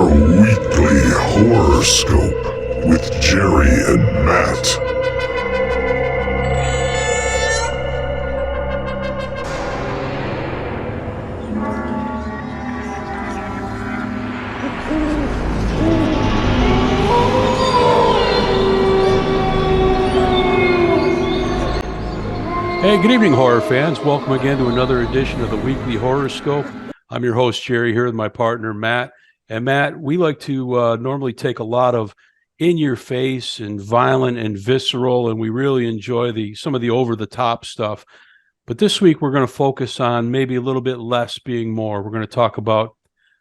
your weekly horoscope with Jerry and Matt. Hey, good evening, horror fans. Welcome again to another edition of the Weekly Horoscope. I'm your host, Jerry, here with my partner, Matt. And Matt, we like to normally take a lot of in-your-face and violent and visceral, and we really enjoy some of the over-the-top stuff. But this week, we're going to focus on maybe a little bit less being more. We're going to talk about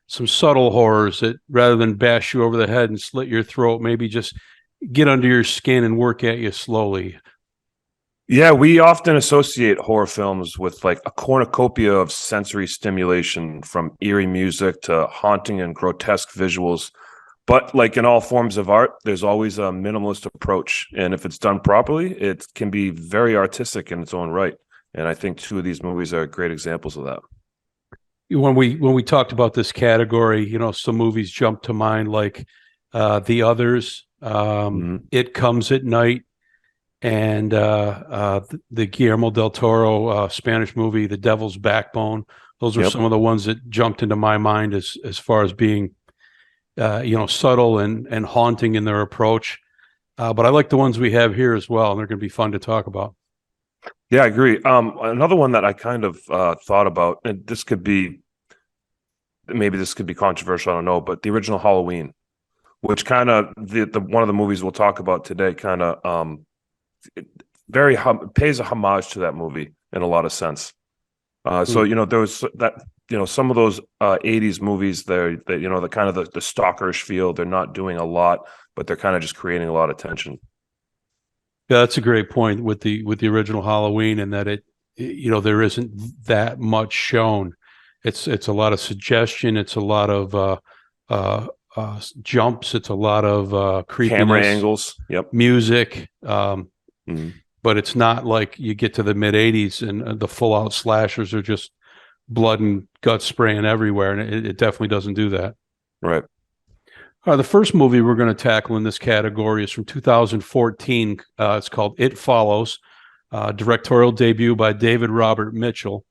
some subtle horrors that, rather than bash you over the head and slit your throat, maybe just get under your skin and work at you slowly. Yeah, we often associate horror films with like a cornucopia of sensory stimulation, from eerie music to haunting and grotesque visuals. But like in all forms of art, there's always a minimalist approach. And if it's done properly, it can be very artistic in its own right. And I think two of these movies are great examples of that. When we talked about this category, some movies jump to mind like The Others, It Comes at Night, and the Guillermo del Toro Spanish movie, The Devil's Backbone. Those are some of the ones that jumped into my mind as far as being, subtle and haunting in their approach. But I like the ones we have here as well, and they're going to be fun to talk about. Yeah, I agree. Another one that I kind of thought about, and this could be controversial, I don't know, but the original Halloween, which kind of the one of the movies we'll talk about today, kind of pays a homage to that movie in a lot of sense. So there was that, some of those 80s movies, they're the kind of the stalkerish feel. They're not doing a lot, but they're kind of just creating a lot of tension. Yeah, that's a great point with the original Halloween, and that there isn't that much shown. It's a lot of suggestion. It's a lot of jumps. It's a lot of creepiness, camera angles, music. But it's not like you get to the mid 80s and the full out slashers are just blood and guts spraying everywhere. And it definitely doesn't do that. Right. The first movie we're going to tackle in this category is from 2014. It's called It Follows, directorial debut by David Robert Mitchell.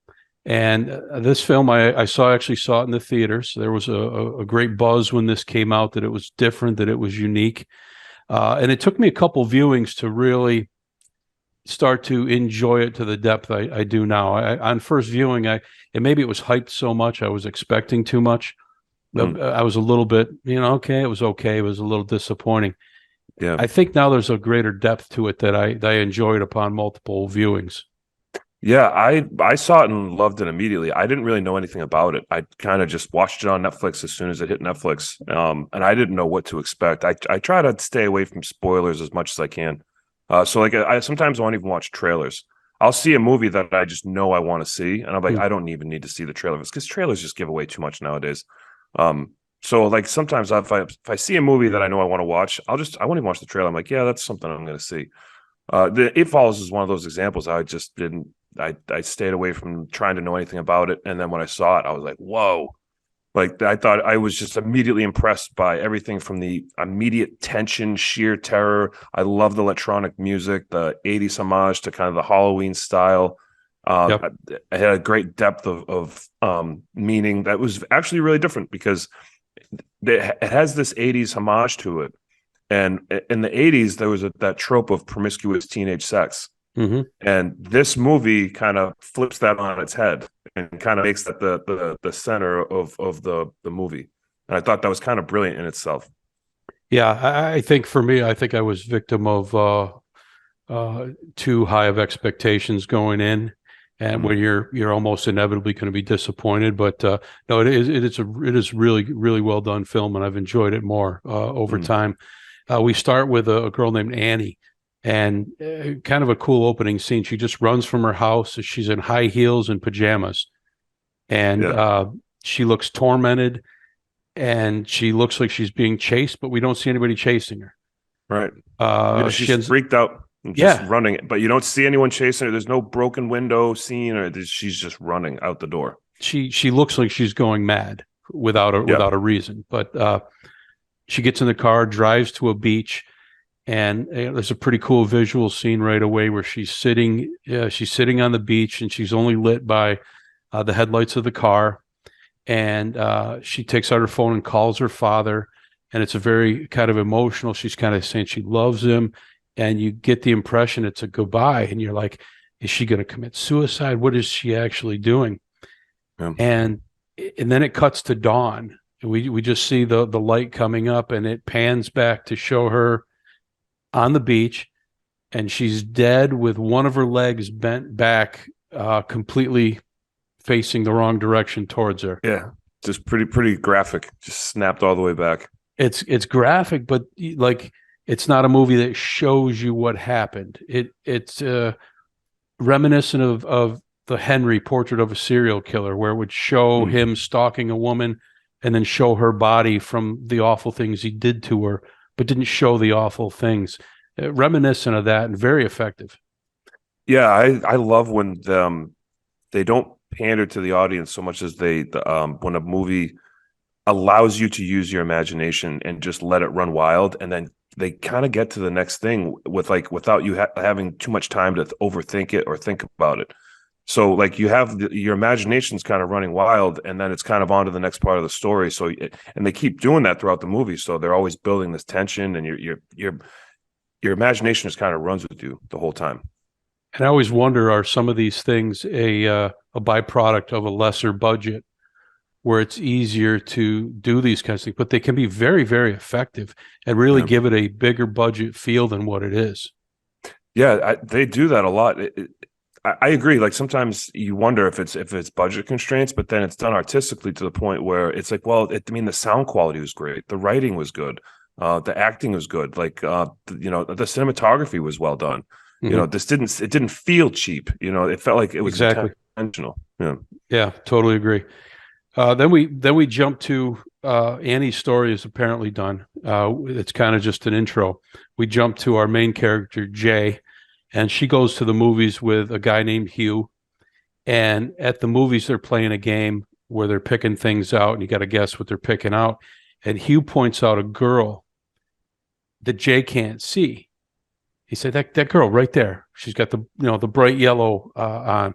And this film, I actually saw it in the theaters. There was a great buzz when this came out, that it was different, that it was unique. And it took me a couple viewings to really start to enjoy it to the depth I do now. On first viewing, and maybe it was hyped so much, I was expecting too much. I was a little bit, okay, it was okay. It was a little disappointing. Yeah. I think now there's a greater depth to it that I enjoyed upon multiple viewings. Yeah, I saw it and loved it immediately. I didn't really know anything about it. I kind of just watched it on Netflix as soon as it hit Netflix, and I didn't know what to expect. I try to stay away from spoilers as much as I can. So like I sometimes won't even watch trailers. I'll see a movie that I just know I want to see, and I'm like, I don't even need to see the trailer, because trailers just give away too much nowadays. So like sometimes if I see a movie that I know I want to watch, I won't even watch the trailer. I'm like, yeah, that's something I'm going to see. The It Follows is one of those examples. I just didn't. I stayed away from trying to know anything about it, and then when I saw it, I was like, whoa. Like, I thought I was just immediately impressed by everything, from the immediate tension, sheer terror. I love the electronic music, the 80s homage to kind of the Halloween style. I had a great depth of meaning that was actually really different, because it has this 80s homage to it. And in the 80s, there was that trope of promiscuous teenage sex. And this movie kind of flips that on its head and kind of makes that the center of the movie. And I thought that was kind of brilliant in itself. Yeah, I think for me, I think I was victim of too high of expectations going in, and when you're almost inevitably going to be disappointed. But no, it is really, really well done film, and I've enjoyed it more over time. We start with a girl named Annie. And kind of a cool opening scene. She just runs from her house. She's in high heels and pajamas, and she looks tormented, and she looks like she's being chased, but we don't see anybody chasing her. Right. She's freaked out, and just running, but you don't see anyone chasing her. There's no broken window scene, or she's just running out the door. She looks like she's going mad. Yeah. without a reason. But she gets in the car, drives to a beach, and there's a pretty cool visual scene right away where she's sitting on the beach, and she's only lit by the headlights of the car. And she takes out her phone and calls her father, and it's a very kind of emotional. She's kind of saying she loves him, and you get the impression it's a goodbye, and you're like, is she going to commit suicide? What is she actually doing? Yeah. And then it cuts to dawn. We just see the light coming up, and it pans back to show her on the beach, and she's dead with one of her legs bent back, completely facing the wrong direction towards her. Yeah. Just pretty graphic. Just snapped all the way back. It's graphic, but like it's not a movie that shows you what happened. It's reminiscent of the Henry Portrait of a Serial Killer, where it would show him stalking a woman and then show her body from the awful things he did to her, but didn't show the awful things. Reminiscent of that, and very effective. Yeah, I love when they don't pander to the audience so much as when a movie allows you to use your imagination and just let it run wild, and then they kind of get to the next thing without you having too much time to overthink it or think about it. So like you have your imagination's kind of running wild, and then it's kind of on to the next part of the story. So and they keep doing that throughout the movie. So they're always building this tension, and your imagination just kind of runs with you the whole time. And I always wonder, are some of these things a byproduct of a lesser budget, where it's easier to do these kinds of things, but they can be very, very effective and really give it a bigger budget feel than what it is. Yeah, they do that a lot. I agree. Like sometimes you wonder if it's budget constraints, but then it's done artistically to the point where it's like, well, the sound quality was great, the writing was good, the acting was good, like the cinematography was well done. Mm-hmm. It didn't feel cheap. It felt like it was exactly intentional. Yeah, totally agree. Then we jump to Annie's story is apparently done. It's kind of just an intro. We jump to our main character, Jay, and she goes to the movies with a guy named Hugh. And at the movies, they're playing a game where they're picking things out, and you got to guess what they're picking out. And Hugh points out a girl that Jay can't see. He said, that girl right there, she's got the bright yellow on.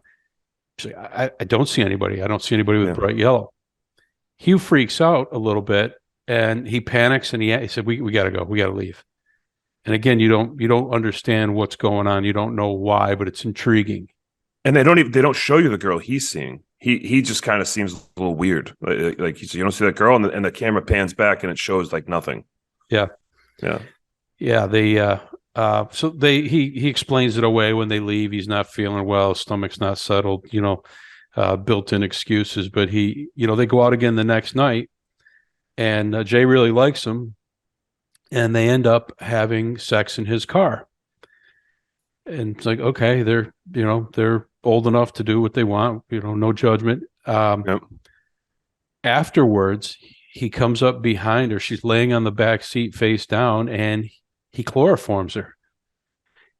She's like, I don't see anybody. I don't see anybody with bright yellow. Hugh freaks out a little bit, and he panics, and he said, we got to go. We got to leave. And again, you don't understand what's going on. You don't know why, but it's intriguing. And they don't show you the girl he's seeing. He just kind of seems a little weird. Like you don't see that girl, and the camera pans back, and it shows like nothing. Yeah. They so he explains it away when they leave. He's not feeling well, stomach's not settled, built-in excuses. But they go out again the next night, and Jay really likes him, and they end up having sex in his car. And it's like, okay, they're old enough to do what they want, no judgment. Afterwards, he comes up behind her. She's laying on the back seat face down, and he chloroforms her.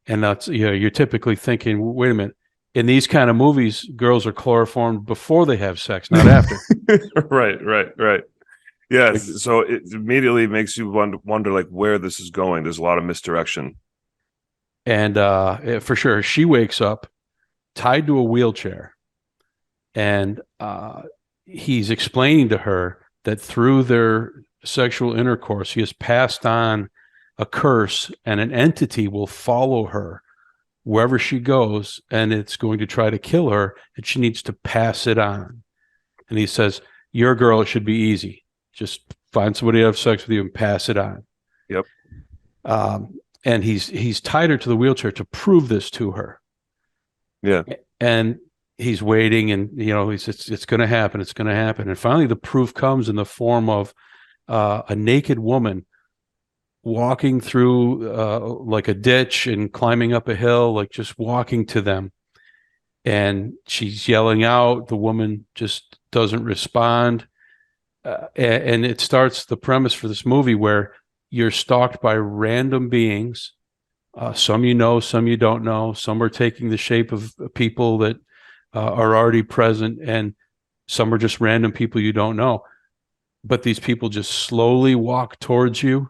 And that's, you're typically thinking, wait a minute, in these kind of movies, girls are chloroformed before they have sex, not after. Right. Yeah. So it immediately makes you wonder like where this is going. There's a lot of misdirection. And for sure, she wakes up tied to a wheelchair. And he's explaining to her that through their sexual intercourse, he has passed on a curse, and an entity will follow her wherever she goes, and it's going to try to kill her, and she needs to pass it on. And he says, you're a girl, it should be easy. Just find somebody to have sex with you and pass it on. Yep. And he's tied her to the wheelchair to prove this to her. Yeah. And he's waiting, and he says, it's going to happen. It's going to happen. And finally, the proof comes in the form of a naked woman walking through like a ditch and climbing up a hill, like just walking to them. And she's yelling out. The woman just doesn't respond. And it starts the premise for this movie where you're stalked by random beings. Some some you don't know. Some are taking the shape of people that are already present, and some are just random people you don't know. but these people just slowly walk towards you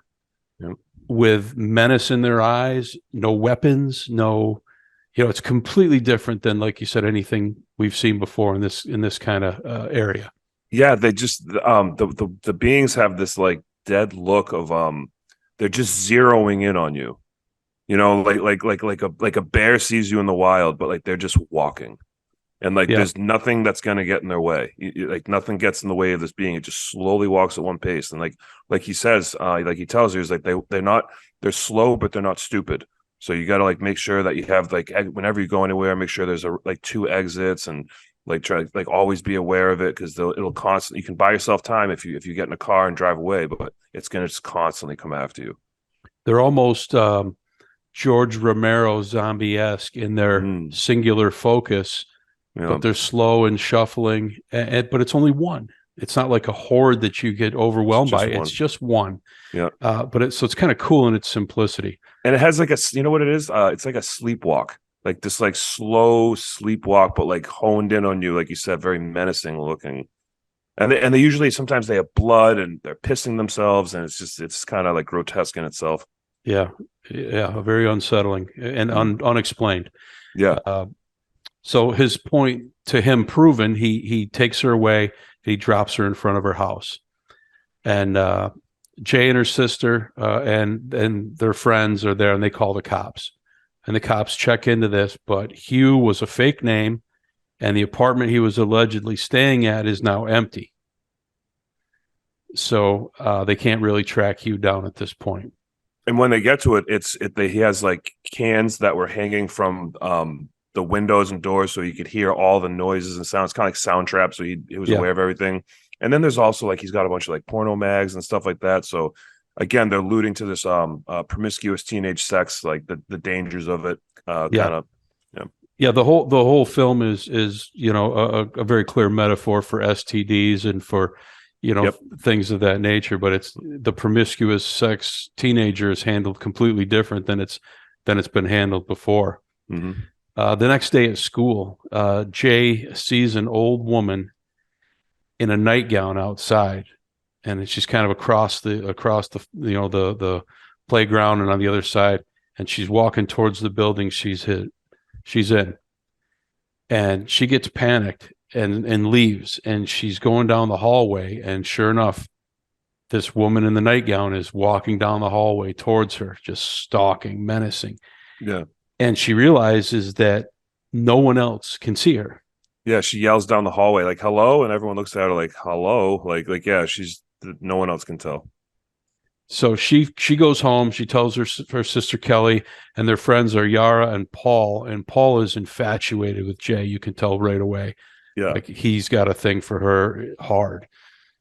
Yep. with menace in their eyes, no weapons, no, it's completely different than, like you said, anything we've seen before in this kind of area. Yeah, they just the beings have this like dead look of they're just zeroing in on you. You know, like a bear sees you in the wild, but like they're just walking. And like Yeah. there's nothing that's gonna get in their way. Like nothing gets in the way of this being. It just slowly walks at one pace. And like he says, like he tells you, is like they're slow, but they're not stupid. So you got to like make sure that you have like whenever you go anywhere, make sure there's like two exits and like try like always be aware of it because it'll constantly. You can buy yourself time if you get in a car and drive away, but it's gonna just constantly come after you. They're almost George Romero zombie-esque in their singular focus, Yeah, but they're slow and shuffling. But it's only one. It's not like a horde that you get overwhelmed by. It's just one. Yeah. But it's kind of cool in its simplicity. And it has like you know what it is? It's like a sleepwalk, like this like slow sleepwalk, but like honed in on you, like you said, very menacing looking. And they usually sometimes they have blood and they're pissing themselves, and it's kind of like grotesque in itself. Yeah, very unsettling and unexplained. Yeah, so his point to him proven, he takes her away. He drops her in front of her house, and Jay and her sister and their friends are there, and they call the cops. And the cops check into this, but Hugh was a fake name, and the apartment he was allegedly staying at is now empty. So they can't really track Hugh down at this point. and when they get to it, he has like cans that were hanging from the windows and doors, so you could hear all the noises and sounds, kind of like sound traps. So he was aware of everything. And then there's also like he's got a bunch of like porno mags and stuff like that. So again, they're alluding to this promiscuous teenage sex, like the dangers of it. Kind of. Yeah, the whole film is a very clear metaphor for STDs and for things of that nature. But it's the promiscuous sex teenager is handled completely different than it's been handled before. Mm-hmm. The next day at school, Jay sees an old woman in a nightgown outside, and she's kind of across the the playground and on the other side, and she's walking towards the building she's in, and she gets panicked and leaves, and she's going down the hallway, and sure enough, this woman in the nightgown is walking down the hallway towards her, just stalking, menacing. Yeah. And she realizes that no one else can see her. Yeah, she yells down the hallway like "hello," and everyone looks at her like "hello," like yeah, no one else can tell. So she goes home. She tells her sister Kelly, and their friends are Yara and Paul. And Paul is infatuated with Jay. You can tell right away. Yeah, like he's got a thing for her hard.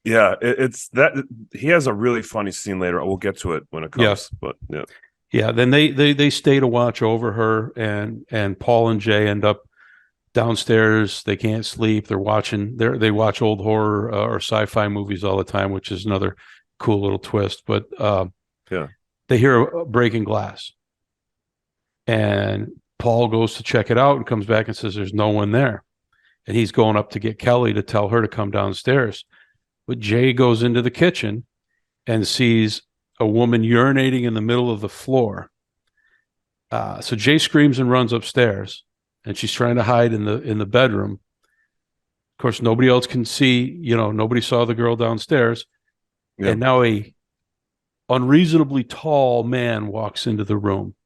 Yeah, it's that he has a really funny scene later. We'll get to it when it comes. But yeah. Yeah, then they stay to watch over her, and Paul and Jay end up downstairs. They can't sleep. They watch old horror or sci-fi movies all the time, which is another cool little twist. But they hear a breaking glass, and Paul goes to check it out and comes back and says there's no one there, and he's going up to get Kelly to tell her to come downstairs. But Jay goes into the kitchen and sees a woman urinating in the middle of the floor. So Jay screams and runs upstairs, and she's trying to hide in the bedroom. Of course, nobody else can see. Nobody saw the girl downstairs, and now a unreasonably tall man walks into the room.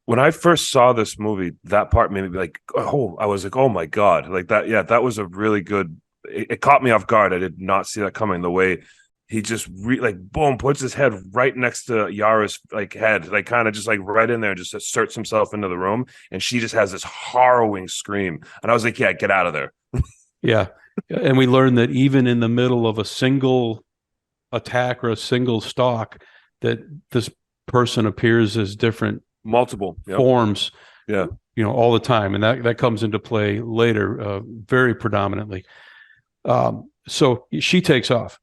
When I first saw this movie, that part made me be like, "Oh!" I was like, "Oh my god!" Like that. Yeah, that was a really good. It caught me off guard. I did not see that coming. The way he just boom, puts his head right next to Yara's head, like kind of just like right in there, and just asserts himself into the room, and she just has this harrowing scream, and I was like, "Yeah, get out of there." Yeah, and we learned that even in the middle of a single attack or a single stalk, that this person appears as different multiple forms. Yeah, all the time, and that comes into play later, very predominantly. So she takes off.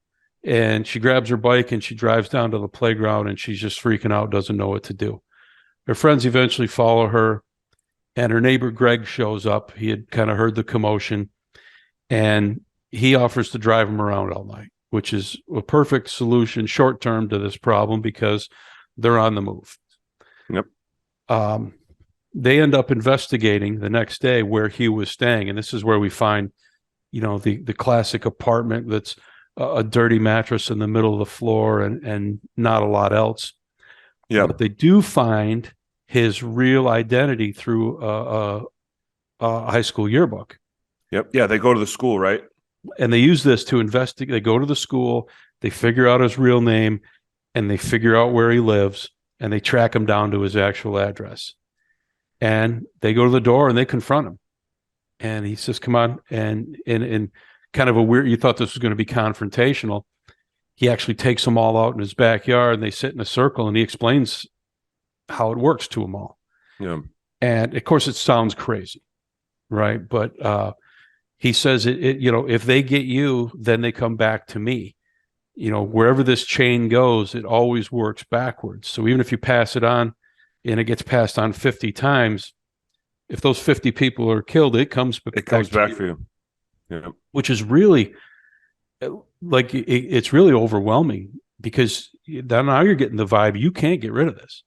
And she grabs her bike and she drives down to the playground, and she's just freaking out, doesn't know what to do. Her friends eventually follow her, and her neighbor Greg shows up. He had kind of heard the commotion, and he offers to drive him around all night, which is a perfect solution short term to this problem because they're on the move. Yep. They end up investigating the next day where he was staying, and this is where we find, the classic apartment that's a dirty mattress in the middle of the floor and not a lot else. Yeah. But they do find his real identity through a high school yearbook. Yep. Yeah. They go to the school, right? And they use this to investigate. They go to the school, they figure out his real name, and they figure out where he lives, and they track him down to his actual address. And they go to the door and they confront him. And he says, come on. And in kind of a weird, you thought this was going to be confrontational. He actually takes them all out in his backyard and they sit in a circle and he explains how it works to them all. Yeah. And of course it sounds crazy, right? But he says if they get you, then they come back to me. Wherever this chain goes, it always works backwards. So even if you pass it on and it gets passed on 50 times, if those 50 people are killed, it comes back for you. Yeah. Which is really it's really overwhelming because now you're getting the vibe you can't get rid of this.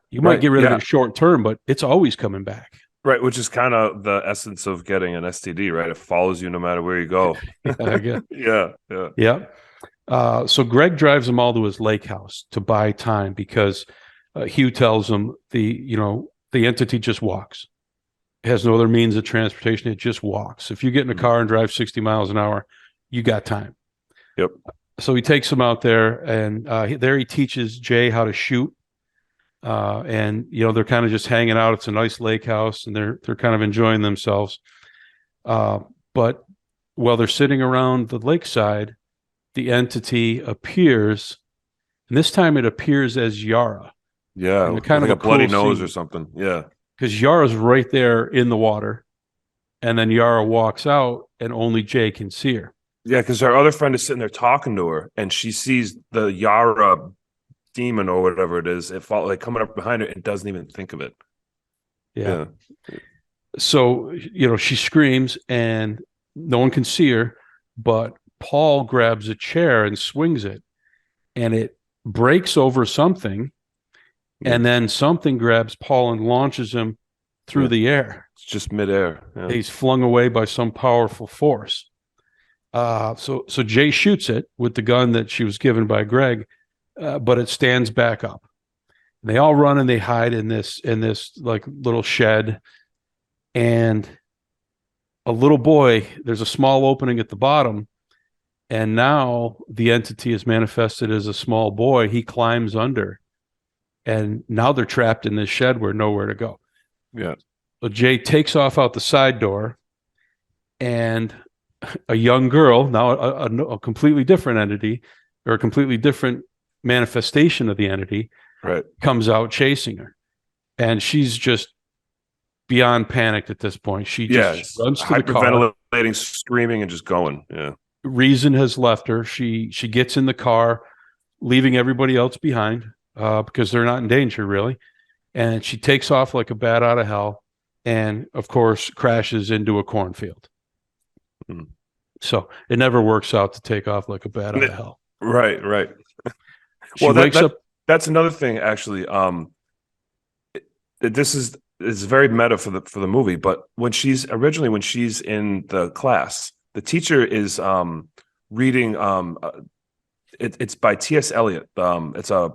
You might get rid of it short term, but it's always coming back. Right, which is kind of the essence of getting an STD, right? It follows you no matter where you go. Yeah. So Greg drives them all to his lake house to buy time because Hugh tells him the entity just walks. It has no other means of transportation. It just walks. If you get in a car and drive 60 miles an hour, you got time. Yep. So he takes him out there, and there he teaches Jay how to shoot. And they're kind of just hanging out. It's a nice lake house, and they're kind of enjoying themselves. But while they're sitting around the lakeside, the entity appears, and this time it appears as Yara. Yeah, kind of like a bloody nose or something. Yeah, because Yara's right there in the water, and then Yara walks out, and only Jay can see her. Yeah, because our other friend is sitting there talking to her, and she sees the Yara demon or whatever it is, coming up behind her and doesn't even think of it. Yeah. So, she screams and no one can see her, but Paul grabs a chair and swings it and it breaks over something. And then something grabs Paul and launches him through the air. It's just midair. Yeah. He's flung away by some powerful force. So Jay shoots it with the gun that she was given by Greg. But it stands back up. And they all run and they hide in this like little shed. And a little boy, there's a small opening at the bottom. And now the entity is manifested as a small boy. He climbs under. And now they're trapped in this shed where nowhere to go. Yeah. So Jay takes off out the side door. And a young girl, now a completely different entity or a completely different manifestation of the entity, comes out chasing her, and she's just beyond panicked at this point. She just runs to the car, hyperventilating, screaming, and just going. Yeah, reason has left her. She gets in the car, leaving everybody else behind because they're not in danger really, and she takes off like a bat out of hell, and of course crashes into a cornfield. So it never works out to take off like a bat out of hell. Right. She wakes up. That's another thing, actually. This is very meta for the movie. But when she's in the class, the teacher is reading. It's by T.S. Eliot. It's a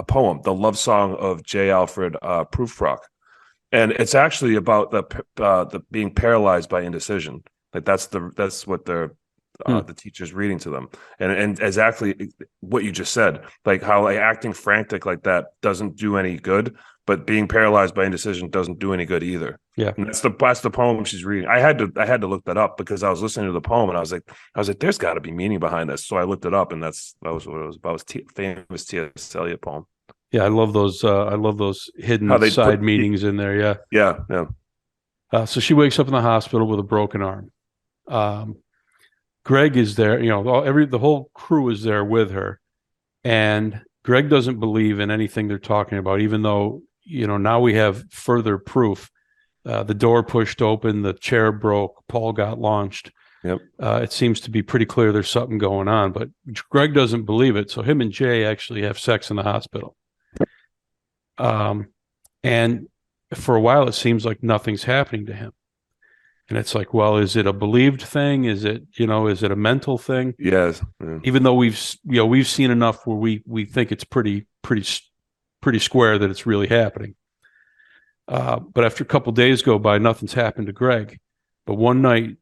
poem, the love song of J. Alfred Prufrock, and it's actually about the being paralyzed by indecision. Like that's what they're. The teacher's reading to them, and exactly what you just said, like how acting frantic like that doesn't do any good, but being paralyzed by indecision doesn't do any good either. Yeah, and that's the poem she's reading. I had to look that up because I was listening to the poem and I was like, there's got to be meaning behind this. So I looked it up, and that was what it was about. It was famous T.S. Eliot poem. Yeah, I love those. Hidden side meanings in there. Yeah. So she wakes up in the hospital with a broken arm. Greg is there, the whole crew is there with her, and Greg doesn't believe in anything they're talking about, even though, now we have further proof. The door pushed open, the chair broke, Paul got launched. Yep. It seems to be pretty clear there's something going on, but Greg doesn't believe it. So him and Jay actually have sex in the hospital. And for a while, it seems like nothing's happening to him. And it's like, well, is it a believed thing? Is it, is it a mental thing? Yes. Yeah. Even though we've seen enough where we think it's pretty square that it's really happening. But after a couple of days go by, nothing's happened to Greg. But one night,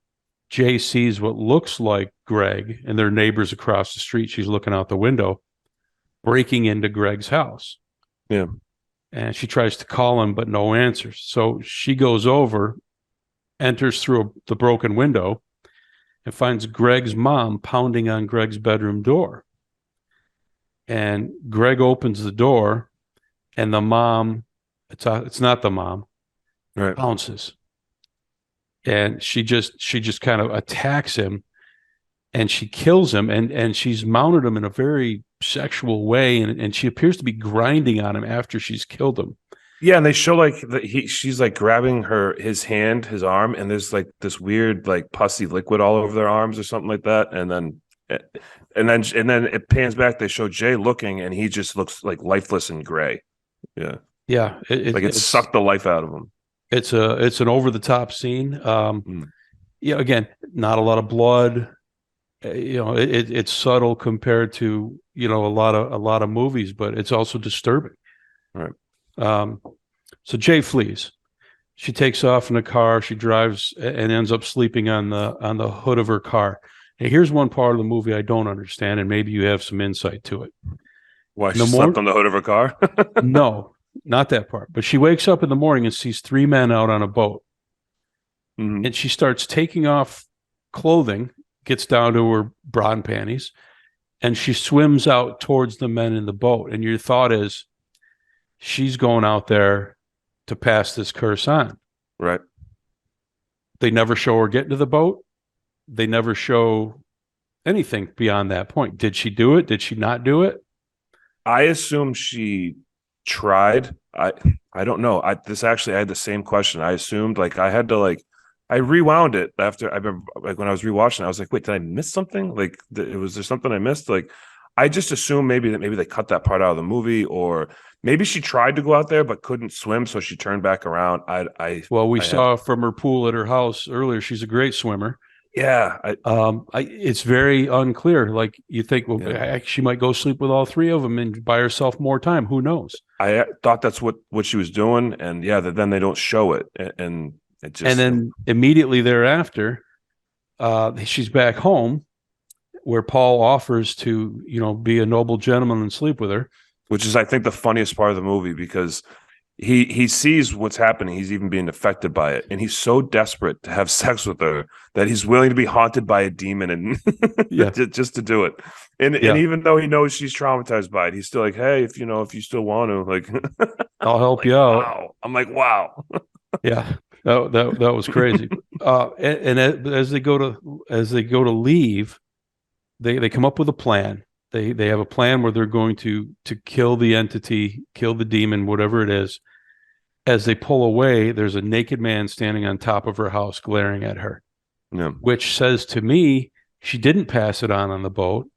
Jay sees what looks like Greg and their neighbors across the street. She's looking out the window, breaking into Greg's house. Yeah. And she tries to call him, but no answers. So she goes over, enters through the broken window, and finds Greg's mom pounding on Greg's bedroom door. And Greg opens the door, and the mom, it's not the mom, Right. bounces. And she just kind of attacks him, and she kills him, and she's mounted him in a very sexual way, and she appears to be grinding on him after she's killed him. Yeah, and they show like she's like grabbing his arm, and there's like this weird like pussy liquid all over their arms or something like that, and then it pans back. They show Jay looking, and he just looks like lifeless and gray. Yeah, yeah, it sucked the life out of him. It's an over the top scene. Yeah, again, not a lot of blood. It's subtle compared to a lot of movies, but it's also disturbing. Right. So Jay flees. She takes off in a car. She drives and ends up sleeping on the hood of her car. And here's one part of the movie I don't understand, and maybe you have some insight to it. Why she slept on the hood of her car? No, not that part. But she wakes up in the morning and sees 3 men out on a boat. Mm-hmm. And she starts taking off clothing, gets down to her bra and panties, and she swims out towards the men in the boat. And your thought is, she's going out there to pass this curse on. Right. They never show her getting to the boat. They never show anything beyond that point. Did she do it? Did she not do it? I assume she tried. I don't know. I had the same question. I assumed I rewound it after I remember when I was rewatching. I was like, wait, did I miss something? Like, was there something I missed? Like, I just assumed maybe they cut that part out of the movie, or maybe she tried to go out there but couldn't swim, so she turned back around. We saw from her pool at her house earlier. She's a great swimmer. Yeah. It's very unclear. Like, you think, she might go sleep with all 3 of them and buy herself more time. Who knows? I thought that's what she was doing, and then they don't show it, and it just. And then immediately thereafter, she's back home, where Paul offers to, be a noble gentleman and sleep with her. Which is, I think, the funniest part of the movie, because he sees what's happening. He's even being affected by it. And he's so desperate to have sex with her that he's willing to be haunted by a demon and just to do it. And even though he knows she's traumatized by it, he's still like, hey, if you still want to, like, I'll help you out. Wow. I'm like, wow. Yeah. That was crazy. And as they go to leave, they come up with a plan. They have a plan where they're going to kill the entity, kill the demon, whatever it is. As they pull away, there's a naked man standing on top of her house glaring at her, which says to me she didn't pass it on the boat.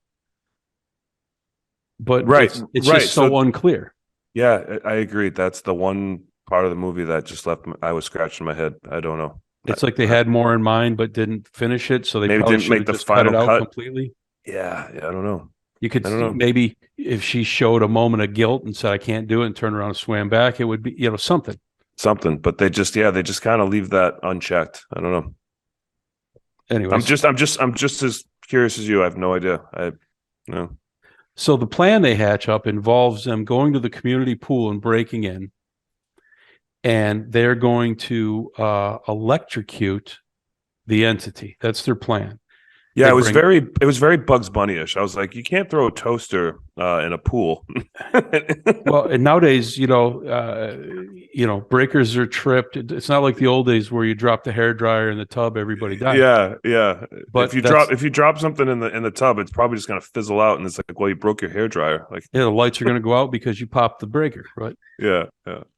But it's just so unclear. Yeah, I agree. That's the one part of the movie that just I was scratching my head. I don't know. It's like they had more in mind but didn't finish it, so they maybe probably didn't make the just final cut it out cut completely. Yeah, I don't know. You could maybe if she showed a moment of guilt and said, I can't do it, and turned around and swam back, it would be, something. Something, but they just kind of leave that unchecked. I don't know. Anyway, I'm just as curious as you. I have no idea. So the plan they hatch up involves them going to the community pool and breaking in, and they're going to electrocute the entity. That's their plan. Yeah, it was very Bugs Bunny-ish. I was like, you can't throw a toaster in a pool. Well, and nowadays, breakers are tripped. It's not like the old days where you drop the hairdryer in the tub, everybody dies. Yeah. But if you drop something in the tub, it's probably just gonna fizzle out, and it's like, well, you broke your hairdryer. Like, the lights are gonna go out because you popped the breaker, right? Yeah.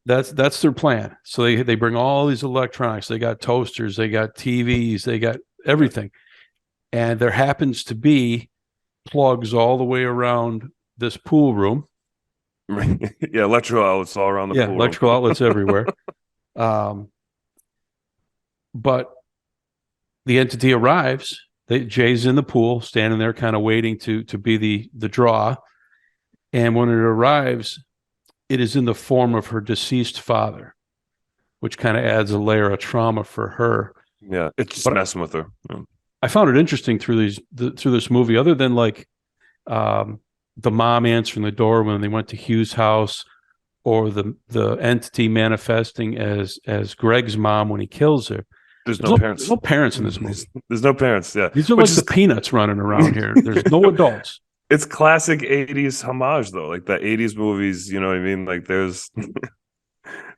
That's their plan. So they bring all these electronics. They got toasters, they got TVs, they got everything. And there happens to be plugs all the way around this pool room. Yeah, electrical outlets all around the Yeah, pool room. electrical outlets everywhere. But the entity arrives. Jay's in the pool, standing there, kind of waiting to be the draw. And when it arrives, it is in the form of her deceased father, which kind of adds a layer of trauma for her. Yeah, it's just messing with her. Yeah. I found it interesting through this movie, other than like the mom answering the door when they went to Hugh's house, or the entity manifesting as Greg's mom when he kills her. There's no parents. There's no parents in this movie. There's no parents. Yeah, These are like the Peanuts running around here. There's no adults. It's classic 80s homage though, like the 80s movies, you know what I mean? Like there's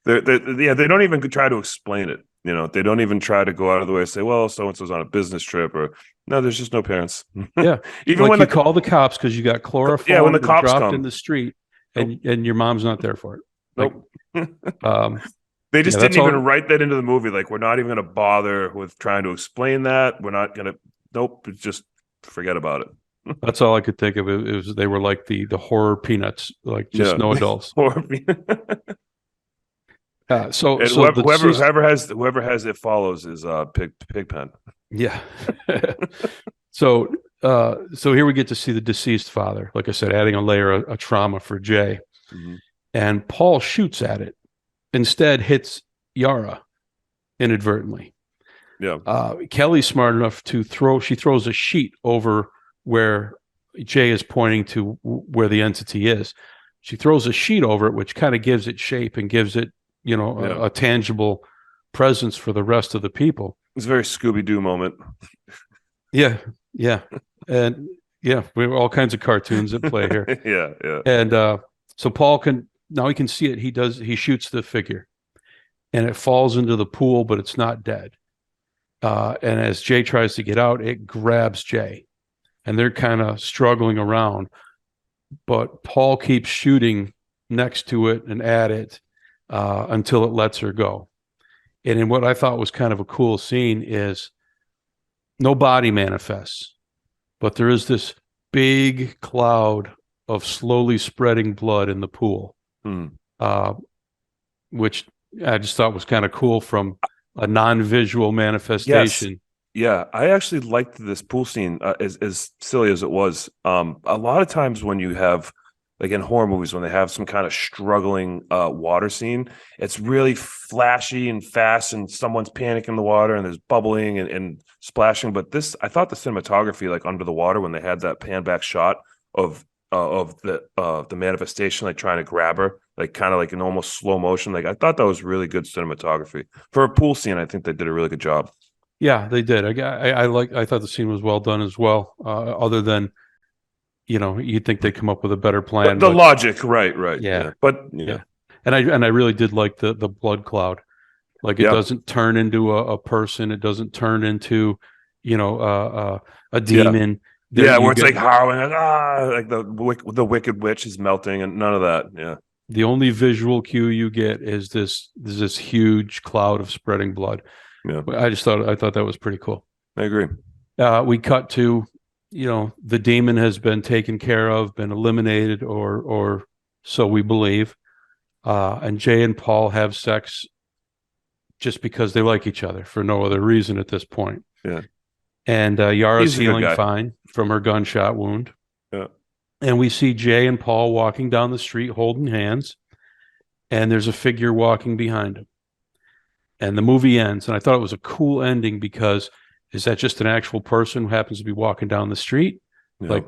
they don't even try to explain it. You know, they don't even try to go out of the way and say, well, so-and-so's on a business trip, or no, there's just no parents. Yeah. Even like when you call the cops because you got chloroform when the cops dropped come in the street and your mom's not there for it. Nope. Like, they just didn't even write that into the movie. Like, we're not even going to bother with trying to explain that. We're not going to, nope, just forget about it. That's all I could think of. It was they were like the horror Peanuts, like just no adults. Whoever has It Follows is Pigpen. Yeah. So here we get to see the deceased father, like I said, adding a layer of trauma for Jay. Mm-hmm. And Paul shoots at it, instead hits Yara inadvertently. Yeah. Kelly's smart enough to throws a sheet over where Jay is pointing to where the entity is. She throws a sheet over it, which kind of gives it shape and gives it, a tangible presence for the rest of the people. It's a very Scooby-Doo moment. Yeah. Yeah. And yeah, we have all kinds of cartoons at play here. Yeah. And so Paul he can see it. He shoots the figure and it falls into the pool, but it's not dead. And as Jay tries to get out, it grabs Jay. And they're kind of struggling around, but Paul keeps shooting next to it and at it until it lets her go. And in what I thought was kind of a cool scene is no body manifests, but there is this big cloud of slowly spreading blood in the pool, which I just thought was kind of cool from a non-visual manifestation. Yes. Yeah, I actually liked this pool scene, as silly as it was. A lot of times when you have, like in horror movies, when they have some kind of struggling water scene, it's really flashy and fast, and someone's panicking in the water, and there's bubbling and splashing. But I thought the cinematography, like under the water, when they had that pan back shot of the manifestation, like trying to grab her, like kind of like in almost slow motion, like I thought that was really good cinematography for a pool scene. I think they did a really good job. Yeah, they did. I thought the scene was well done as well. Other than, you'd think they'd come up with a better plan. The logic, right? Yeah. But and I really did like the blood cloud. Like it doesn't turn into a person. It doesn't turn into, a demon. Where it's like howling, like the wicked witch is melting, and none of that. Yeah. The only visual cue you get is this huge cloud of spreading blood. Yeah. I thought that was pretty cool. I agree. We cut to, the demon has been taken care of, been eliminated, or so we believe. And Jay and Paul have sex just because they like each other for no other reason at this point. Yeah. And Yara's healing fine from her gunshot wound. Yeah. And we see Jay and Paul walking down the street holding hands, and there's a figure walking behind him. And the movie ends, and I thought it was a cool ending because is that just an actual person who happens to be walking down the street, like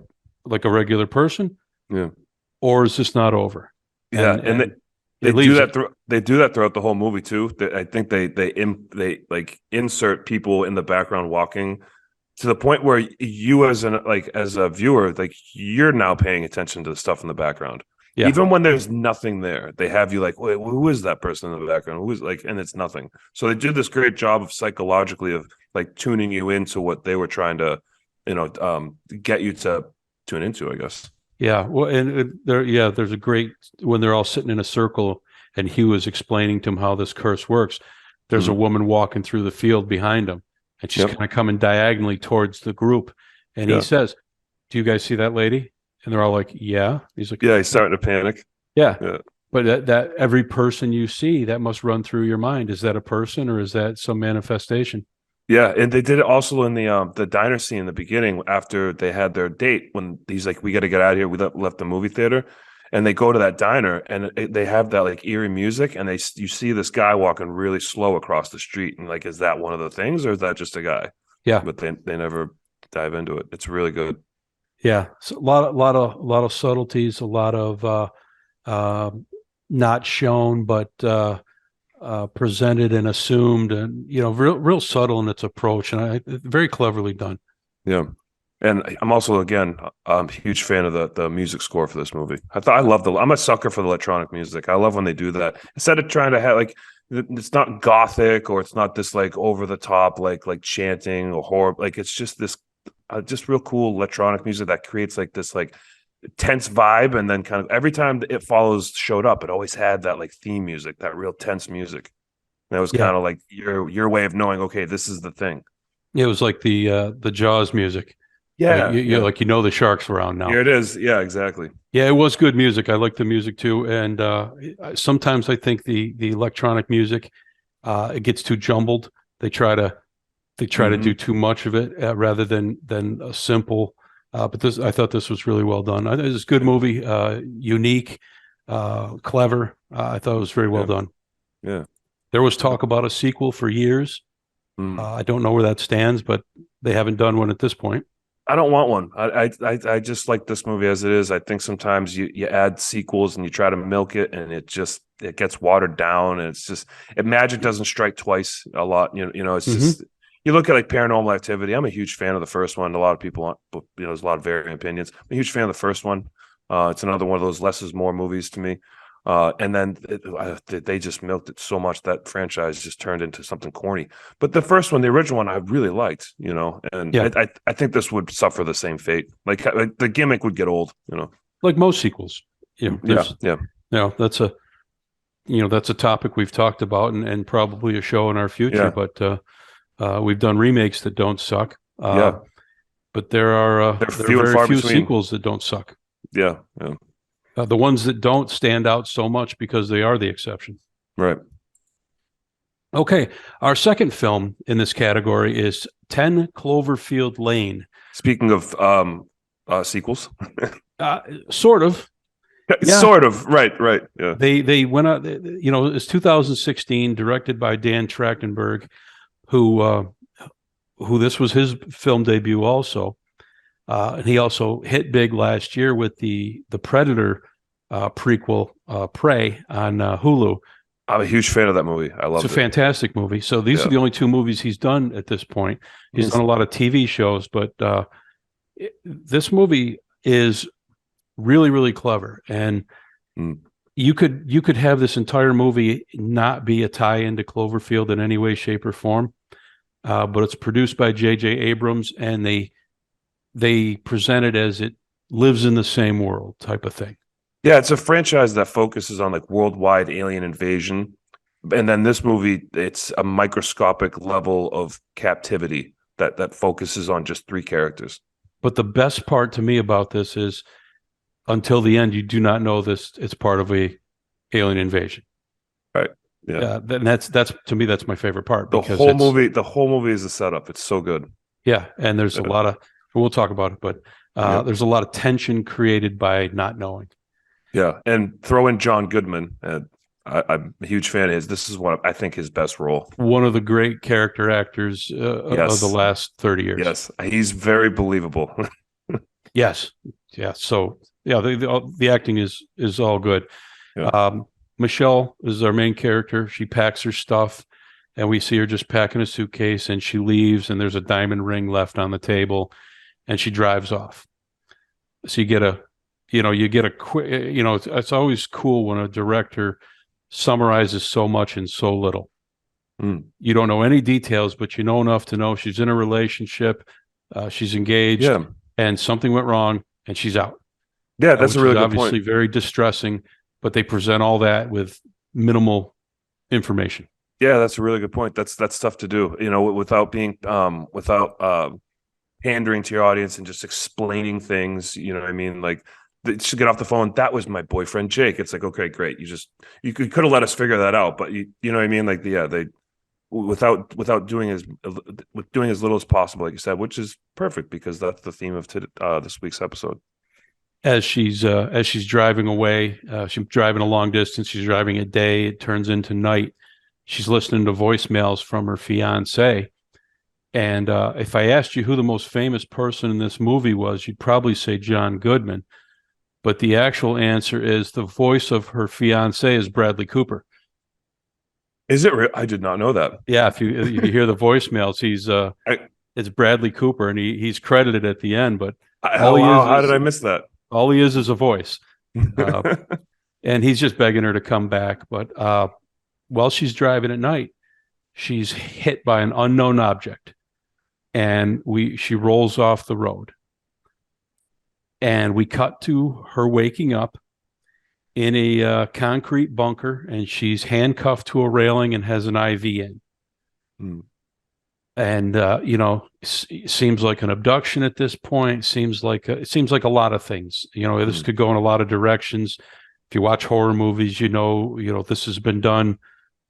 a regular person? Yeah. Or is this not over? Yeah, and they do that. They do that throughout the whole movie too. I think they like insert people in the background walking to the point where you as a viewer, like you're now paying attention to the stuff in the background. Yeah. Even when there's nothing there, they have you like, wait, who is that person in the background? Who is and it's nothing. So they did this great job of psychologically of like tuning you into what they were trying to, get you to tune into, I guess. Yeah. Well, and there's a great, when they're all sitting in a circle and Hugh is explaining to him how this curse works, there's a woman walking through the field behind him and she's kind of coming diagonally towards the group. And he says, "Do you guys see that lady?" And they're all like, "Yeah." He's like, "Yeah." He's starting to panic. Yeah. But that every person you see, that must run through your mind. Is that a person or is that some manifestation? Yeah, and they did it also in the diner scene in the beginning after they had their date, when he's like, "We got to get out of here." We left the movie theater, and they go to that diner, and they have that like eerie music, and you see this guy walking really slow across the street, and like, is that one of the things, or is that just a guy? Yeah, but they never dive into it. It's really good. Yeah, so a lot of subtleties, a lot of not shown, but presented and assumed, and real subtle in its approach, and very cleverly done. Yeah, and I'm also again a huge fan of the music score for this movie. I love I'm a sucker for the electronic music. I love when they do that instead of trying to have like, it's not gothic or it's not this like over the top like chanting or horror. Like, it's just this just real cool electronic music that creates like this like tense vibe, and then kind of every time It Follows showed up, it always had that like theme music, that real tense music. And that was kind of like your way of knowing, okay, this is the thing. It was like the Jaws music. Yeah, like the shark's around now. Here it is. Yeah, exactly. Yeah, it was good music. I like the music too, and sometimes I think the electronic music it gets too jumbled. They try to do too much of it rather than a simple. But I thought this was really well done. It was a good movie, unique, clever. I thought it was very well done. Yeah. There was talk about a sequel for years. I don't know where that stands, but they haven't done one at this point. I don't want one. I just like this movie as it is. I think sometimes you add sequels and you try to milk it, and it gets watered down, and it's just magic doesn't strike twice a lot. It's just, you look at like Paranormal Activity. I'm a huge fan of the first one. A lot of people aren't, but there's a lot of varying opinions. I'm a huge fan of the first one. It's another one of those less is more movies to me. And then they just milked it so much that franchise just turned into something corny. But the first one, the original one, I really liked, and I think this would suffer the same fate. Like the gimmick would get old, like most sequels. That's a topic we've talked about and probably a show in our future. But we've done remakes that don't suck. But there are very few sequels that don't suck. Yeah. The ones that don't stand out so much because they are the exception. Right. Okay. Our second film in this category is 10 Cloverfield Lane. Speaking of sequels. Sort of. Yeah. Sort of. Right. Yeah. They went out, it's 2016, directed by Dan Trachtenberg, who this was his film debut also. And he also hit big last year with the Predator prequel, Prey, on Hulu. I'm a huge fan of that movie. I love it. It's a fantastic movie. So these are the only two movies he's done at this point. He's done a lot of TV shows, but this movie is really, really clever. And you could have this entire movie not be a tie-in to Cloverfield in any way, shape, or form. But it's produced by J.J. Abrams, and they present it as it lives in the same world type of thing. Yeah, it's a franchise that focuses on like worldwide alien invasion. And then this movie, it's a microscopic level of captivity that focuses on just three characters. But the best part to me about this is until the end, you do not know it's part of a alien invasion. Right. Yeah. And that's to me, that's my favorite part. The whole movie is a setup. It's so good. Yeah. And there's a lot of, we'll talk about it, but there's a lot of tension created by not knowing. Yeah, and throw in John Goodman. I'm a huge fan of his. This is what I think his best role. One of the great character actors of the last 30 years. Yes, he's very believable. Yes. Yeah. So the acting is all good. Yeah. Michelle is our main character. She packs her stuff, and we see her just packing a suitcase, and she leaves, and there's a diamond ring left on the table, and she drives off. So you get a quick, it's always cool when a director summarizes so much in so little. You don't know any details, but you know enough to know she's in a relationship, she's engaged, and something went wrong, and she's out. Yeah, that's a really good obviously point. Very distressing, but they present all that with minimal information. Yeah, that's a really good point. That's tough to do, without being without pandering to your audience and just explaining things. You know what I mean? Like, to get off the phone. That was my boyfriend Jake. It's like, okay, great. You could have let us figure that out, but you know what I mean? Like, yeah, they without doing as little as possible, like you said, which is perfect because that's the theme of this week's episode. As she's driving away, she's driving a long distance. She's driving a day. It turns into night. She's listening to voicemails from her fiance. And if I asked you who the most famous person in this movie was, you'd probably say John Goodman. But the actual answer is the voice of her fiance is Bradley Cooper. Is it real? I did not know that. Yeah, if you hear the voicemails, it's Bradley Cooper, and he's credited at the end. But how did I miss that? All he is a voice, and he's just begging her to come back. But while she's driving at night, she's hit by an unknown object, and she rolls off the road. And we cut to her waking up in a concrete bunker, and she's handcuffed to a railing and has an IV in. And seems like an abduction at this point. Seems like a lot of things. This could go in a lot of directions. If you watch horror movies, this has been done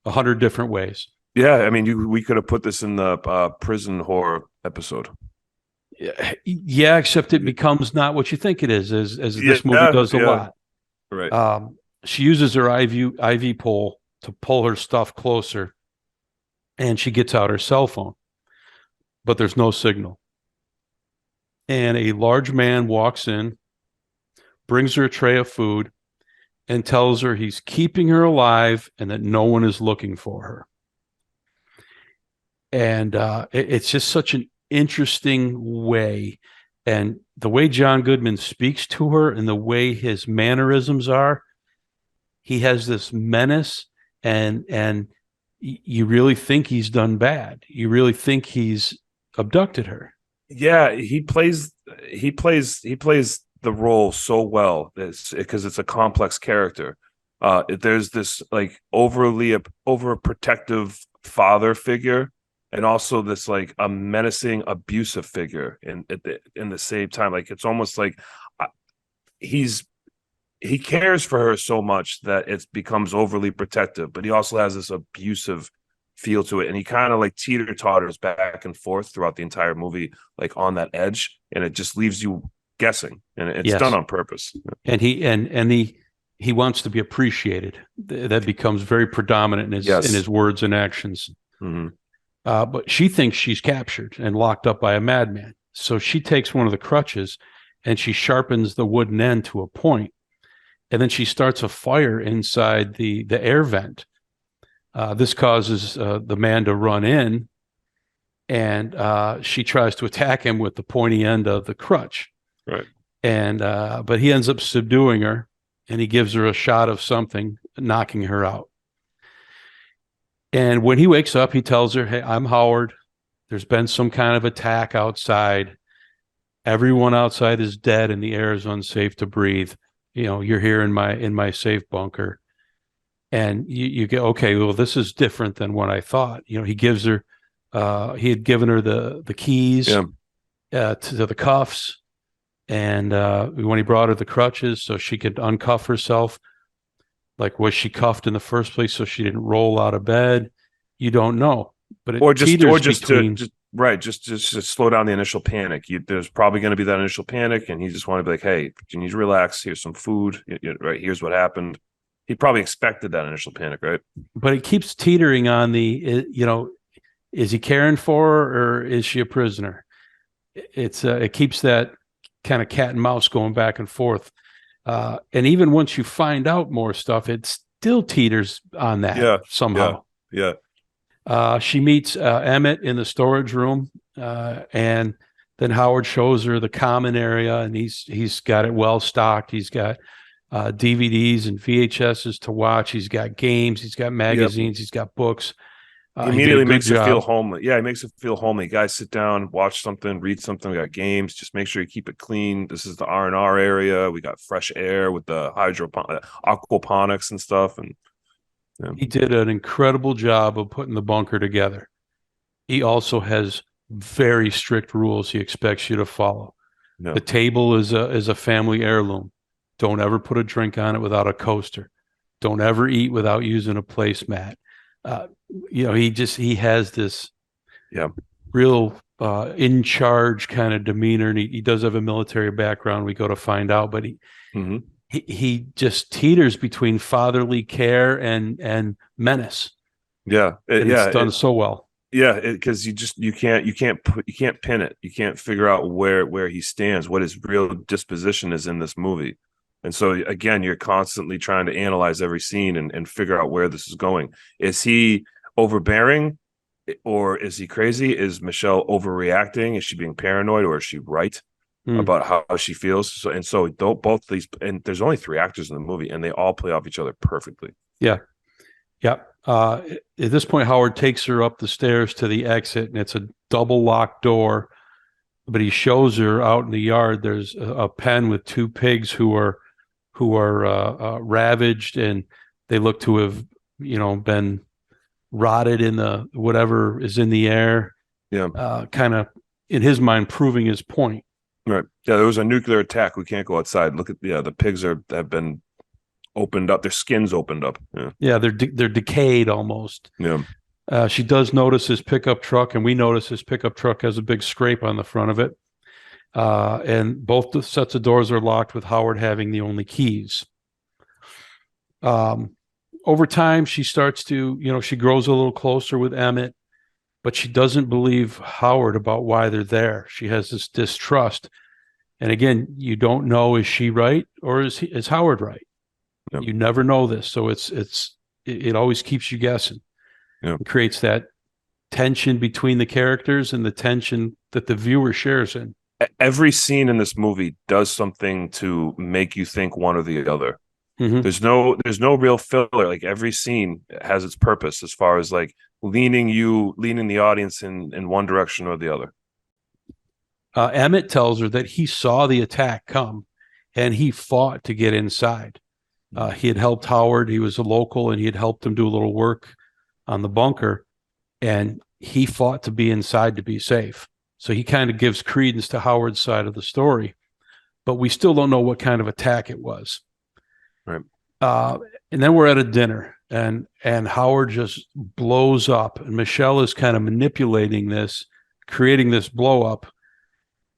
100 different ways. Yeah, I mean, we could have put this in the prison horror episode. Yeah, except it becomes not what you think it is. As this movie does a lot. Right. She uses her IV pole to pull her stuff closer, and she gets out her cell phone, but there's no signal. And a large man walks in, brings her a tray of food, and tells her he's keeping her alive and that no one is looking for her. And it's just such an interesting way. And the way John Goodman speaks to her and the way his mannerisms are, he has this menace, and you really think he's done bad. You really think he's abducted her. Yeah, he plays the role so well because it's a complex character. There's this like overprotective father figure, and also this like a menacing abusive figure in the same time. Like, it's almost like he cares for her so much that it becomes overly protective, but he also has this abusive feel to it, and he kind of like teeter-totters back and forth throughout the entire movie, like on that edge, and it just leaves you guessing, and it's done on purpose. And he wants to be appreciated. That becomes very predominant in his words and actions. Mm-hmm. But she thinks she's captured and locked up by a madman. So she takes one of the crutches and she sharpens the wooden end to a point. And then she starts a fire inside the air vent. This causes the man to run in, and she tries to attack him with the pointy end of the crutch. Right. And but he ends up subduing her, and he gives her a shot of something, knocking her out. And when he wakes up, he tells her, "Hey, I'm Howard. There's been some kind of attack outside. Everyone outside is dead, and the air is unsafe to breathe. You're here in my safe bunker." And you get, okay, well, this is different than what I thought. He gives her, he had given her the keys to the cuffs, and when he brought her the crutches so she could uncuff herself. Like, was she cuffed in the first place so she didn't roll out of bed? You don't know, but just to slow down the initial panic. There's probably going to be that initial panic, and he just wanted to be like, "Hey, you need to relax. Here's some food. Right, here's what happened." He probably expected that initial panic, right? But it keeps teetering on is he caring for her or is she a prisoner? It keeps that kind of cat and mouse going back and forth. And even once you find out more stuff, it still teeters on that somehow. Yeah. She meets Emmett in the storage room, and then Howard shows her the common area, and he's got it well stocked. He's got DVDs and VHSs to watch. He's got games. He's got magazines. He's got books. He immediately makes it feel homely. Yeah, he makes it feel homely. Guys, sit down, watch something, read something. We got games. Just make sure you keep it clean. This is the R&R area. We got fresh air with the aquaponics and stuff. And Yeah. He did an incredible job of putting the bunker together. He also has very strict rules he expects you to follow. Yeah. The table is a family heirloom. Don't ever put a drink on it without a coaster. Don't ever eat without using a placemat. He has this Yeah. real in charge kind of demeanor, and he does have a military background. We go to find out, but Mm-hmm. he just teeters between fatherly care and menace. Yeah. It's done so well. Yeah, because you can't pin it. You can't figure out where he stands, what his real disposition is in this movie. And so again, you're constantly trying to analyze every scene and figure out where this is going. Is he overbearing, or is he crazy? Is Michelle overreacting? Is she being paranoid, or is she right about how she feels? So both these, and there's only 3 actors in the movie, and they all play off each other perfectly. Yeah. Yep. At this point, Howard takes her up the stairs to the exit, and it's a double locked door. But he shows her out in the yard. There's a pen with 2 pigs who are ravaged, and they look to have been rotted in the whatever is in the air. Yeah. Kind of in his mind proving his point. Right. Yeah. There was a nuclear attack. We can't go outside. Look at the pigs have been opened up, their skins opened up. Yeah, they're decayed almost. Yeah. She does notice his pickup truck, and we notice his pickup truck has a big scrape on the front of it. And both the sets of doors are locked, with Howard having the only keys. Over time, she starts to, she grows a little closer with Emmett, but she doesn't believe Howard about why they're there. She has this distrust. And again, you don't know, is she right or is Howard right? Yep. You never know this, so it always keeps you guessing. Yep. It creates that tension between the characters and the tension that the viewer shares in. Every scene in this movie does something to make you think one or the other. Mm-hmm. There's no real filler. Like, every scene has its purpose as far as like leaning the audience in one direction or the other. Emmett tells her that he saw the attack come, and he fought to get inside. He had helped Howard. He was a local, and he had helped him do a little work on the bunker, and he fought to be inside to be safe. So he kind of gives credence to Howard's side of the story, but we still don't know what kind of attack it was. Right. And then we're at a dinner, and Howard just blows up, and Michelle is kind of manipulating this, creating this blow up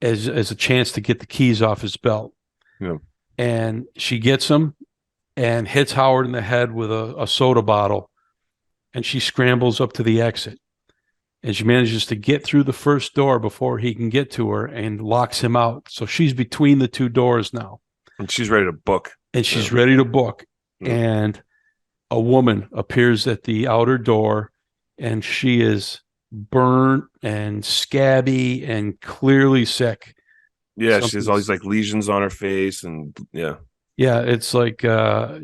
as a chance to get the keys off his belt. Yeah. And she gets them and hits Howard in the head with a soda bottle, and she scrambles up to the exit, and she manages to get through the first door before he can get to her, and locks him out. So she's between the 2 doors now, and she's ready to book. And a woman appears at the outer door, and she is burnt and scabby and clearly sick. Yeah, she has all these like lesions on her face, and yeah, it's like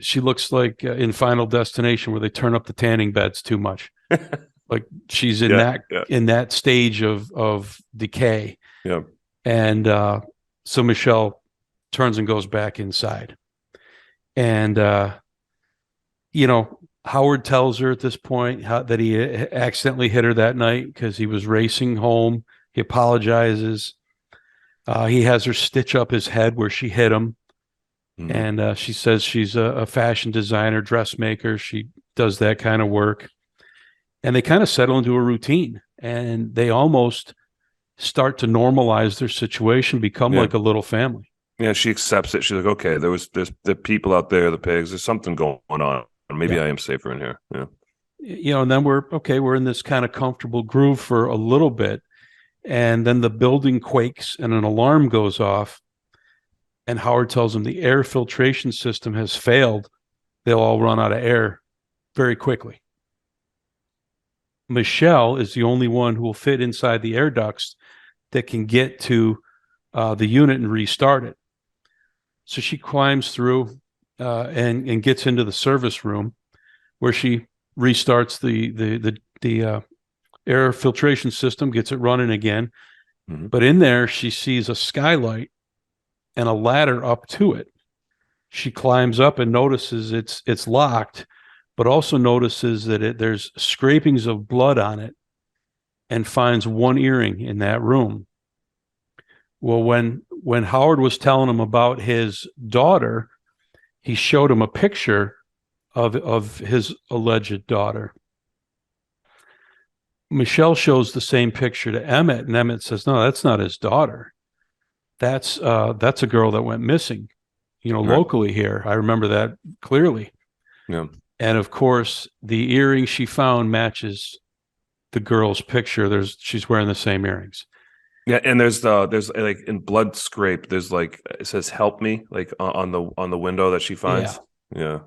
she looks like in Final Destination, where they turn up the tanning beds too much. Like, she's in that stage of decay. Yeah. And so Michelle turns and goes back inside. And Howard tells her at this point that he accidentally hit her that night because he was racing home. He apologizes. He has her stitch up his head where she hit him. Mm-hmm. And she says she's a fashion designer, dressmaker. She does that kind of work. And they kind of settle into a routine, and they almost start to normalize their situation, become like a little family. Yeah, she accepts it. She's like, okay, there's the people out there, the pigs, there's something going on. Maybe I am safer in here. Yeah. And then we're in this kind of comfortable groove for a little bit. And then the building quakes and an alarm goes off. And Howard tells them the air filtration system has failed. They'll all run out of air very quickly. Michelle is the only one who will fit inside the air ducts that can get to the unit and restart it. So she climbs through and gets into the service room, where she restarts the air filtration system, gets it running again. Mm-hmm. But in there, she sees a skylight and a ladder up to it. She climbs up and notices it's locked, but also notices that there's scrapings of blood on it and finds one earring in that room. Well, when Howard was telling him about his daughter, he showed him a picture of his alleged daughter. Michelle shows the same picture to Emmett, and Emmett says, "No, that's not his daughter. That's a girl that went missing, right, locally here. I remember that clearly." Yeah. And of course, the earring she found matches the girl's picture. She's wearing the same earrings. Yeah, and there's like in blood scrape, there's like it says "help me" like on the window that she finds. Yeah.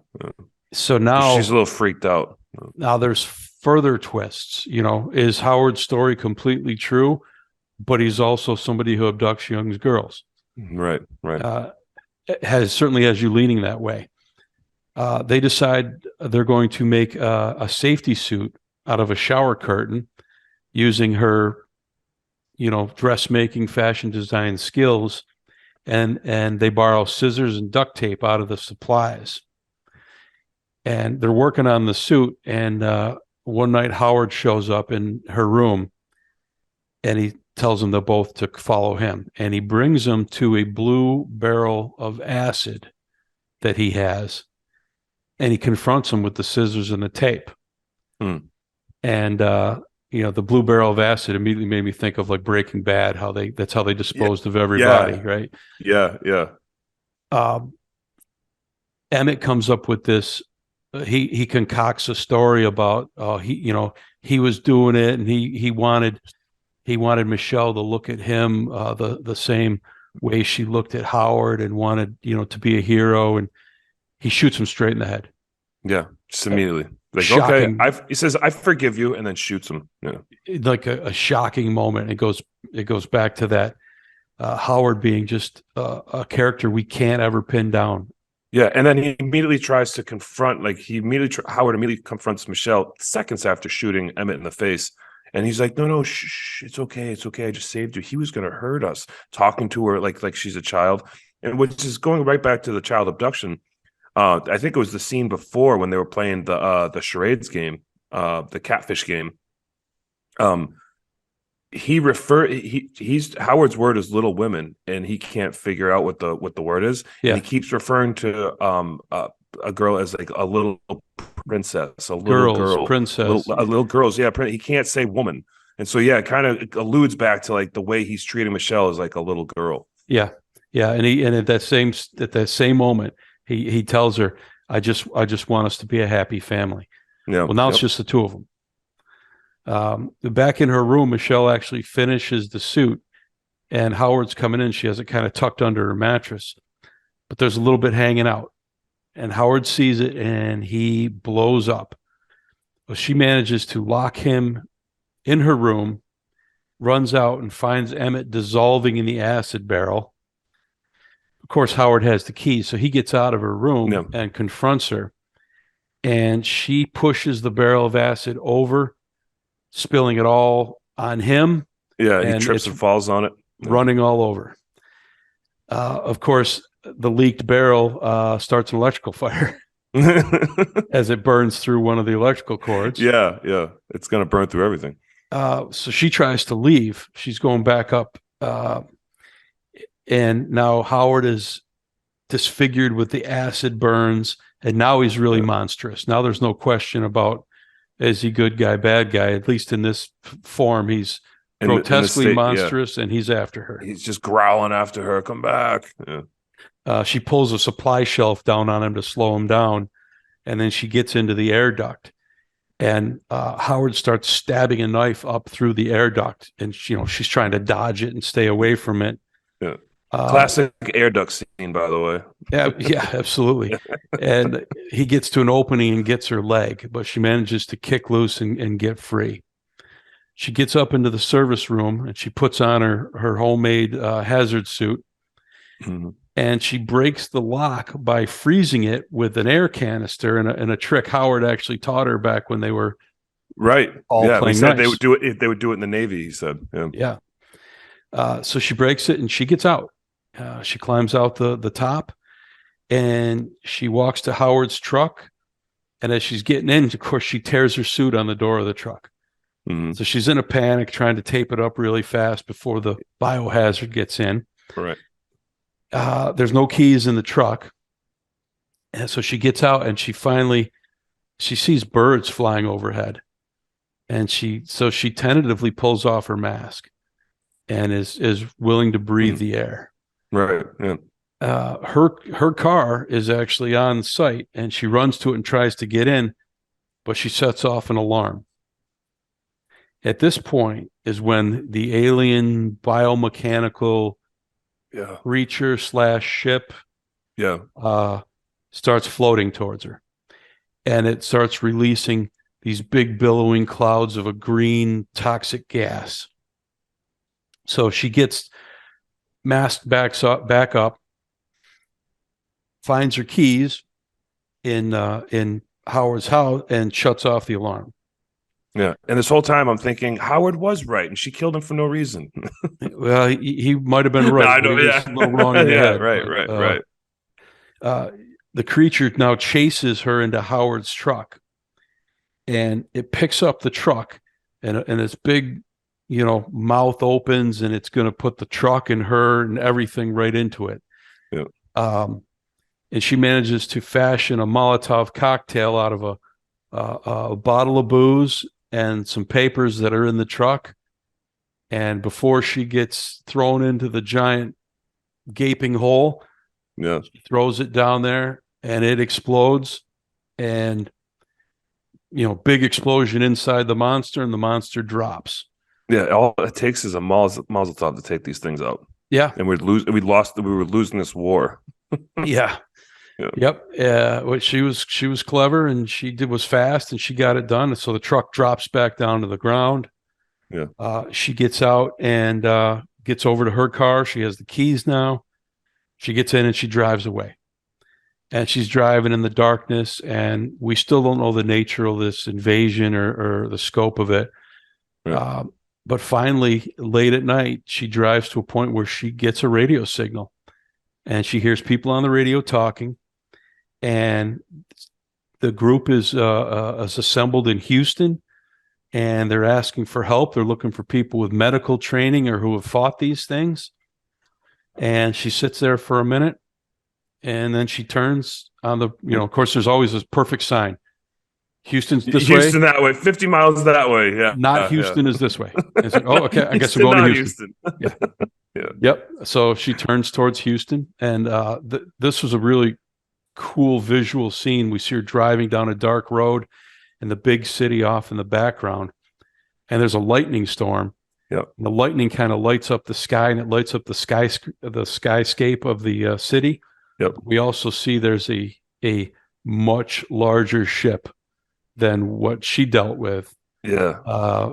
So now she's a little freaked out. Now there's further twists. Is Howard's story completely true? But he's also somebody who abducts young girls. Right. Certainly has you leaning that way. They decide they're going to make a safety suit out of a shower curtain using her, dressmaking, fashion design skills, and they borrow scissors and duct tape out of the supplies. And they're working on the suit, and one night Howard shows up in her room, and he tells them they're both to follow him, and he brings them to a blue barrel of acid that he has, and he confronts them with the scissors and the tape. And the blue barrel of acid immediately made me think of like Breaking Bad, that's how they disposed of everybody, right? Yeah. Emmett comes up with this. He concocts a story about he was doing it, and he wanted Michelle to look at him the same way she looked at Howard, and wanted to be a hero, and he shoots him straight in the head. Yeah, just immediately. Like, shocking. Okay, he says, "I forgive you," and then shoots him. Yeah. Like a shocking moment. It goes back to that Howard being just a character we can't ever pin down. Yeah, and then he immediately tries to confront, Howard immediately confronts Michelle seconds after shooting Emmett in the face. And he's like, no, shh, it's okay. I just saved you. He was going to hurt us, talking to her like she's a child. And which is going right back to the child abduction. I think it was the scene before when they were playing the charades game, the catfish game. He's Howard's word is Little Women, and he can't figure out what the word is. Yeah. And he keeps referring to a girl as like a little princess, a little princess, a little girls. Yeah, he can't say woman, and so it kind of alludes back to like the way he's treating Michelle as like a little girl. Yeah, and at that same moment, he tells her, "I just want us to be a happy family." Yeah. Well, now it's just the two of them. Back in her room, Michelle actually finishes the suit, and Howard's coming in. She has it kind of tucked under her mattress, but there's a little bit hanging out, and Howard sees it, and he blows up. Well, she manages to lock him in her room, runs out and finds Emmett dissolving in the acid barrel. Of course, Howard has the key, so he gets out of her room and confronts her, and she pushes the barrel of acid over, spilling it all on him. Yeah, he trips and falls on it, running all over. Of course, the leaked barrel starts an electrical fire as it burns through one of the electrical cords. Yeah, it's going to burn through everything. So she tries to leave. She's going back up, and now Howard is disfigured with the acid burns, and now he's really monstrous. Now there's no question about, is he good guy, bad guy? At least in this form, he's grotesquely monstrous, and he's after her. He's just growling after her. Come back. Yeah. She pulls a supply shelf down on him to slow him down, and then she gets into the air duct, and Howard starts stabbing a knife up through the air duct, and she's trying to dodge it and stay away from it. Yeah. Classic air duct scene, by the way. Yeah, absolutely. And he gets to an opening and gets her leg, but she manages to kick loose and get free. She gets up into the service room, and she puts on her homemade hazard suit, and she breaks the lock by freezing it with an air canister and a trick Howard actually taught her back when they were all playing he said nice. They would do it. They would do it in the Navy. He said, yeah. So she breaks it and she gets out. She climbs out the top, and she walks to Howard's truck, And as she's getting in, of course, she tears her suit on the door of the truck. Mm-hmm. So she's in a panic, trying to tape it up really fast before the biohazard gets in. Right. There's no keys in the truck. And so she gets out and she sees birds flying overhead. And she tentatively pulls off her mask and is willing to breathe the air. Right. Yeah. Her car is actually on site, and she runs to it and tries to get in, but she sets off an alarm. At this point is when the alien biomechanical creature / ship starts floating towards her, and it starts releasing these big billowing clouds of a green toxic gas. So she gets masked back up, finds her keys in Howard's house, and shuts off the alarm. Yeah, and this whole time I'm thinking Howard was right, and she killed him for no reason. Well, he might have been right. No, I know, but he was a little wrong in the head. Right. The creature now chases her into Howard's truck, and it picks up the truck, and its big, mouth opens, and it's going to put the truck and her and everything right into it. Yeah. And she manages to fashion a Molotov cocktail out of a bottle of booze and some papers that are in the truck. And before she gets thrown into the giant gaping hole, she throws it down there and it explodes. And, big explosion inside the monster, and the monster drops. Yeah, all it takes is a Mazel Tov to take these things out. Yeah. And we were losing this war. Yeah. Yep. Well, she was clever, and was fast, and she got it done. And so the truck drops back down to the ground. Yeah. She gets out and gets over to her car. She has the keys now. She gets in and she drives away. And she's driving in the darkness, and we still don't know the nature of this invasion or the scope of it. Yeah. But finally, late at night, she drives to a point where she gets a radio signal, and she hears people on the radio talking. And the group is assembled in Houston, and they're asking for help. They're looking for people with medical training or who have fought these things. And she sits there for a minute, and then she turns on the, of course, there's always this perfect sign. Houston's this way. Houston that way, 50 miles that way. Yeah. Not Houston is this way. It's like, oh, okay, I guess I'm going to Houston. Yeah. Yeah. Yep. So she turns towards Houston, and this was a really cool visual scene. We see her driving down a dark road and the big city off in the background, and there's a lightning storm. Yep. And the lightning kind of lights up the sky, and it lights up the skyscape of the city. Yep. We also see there's a much larger ship than what she dealt with. Yeah.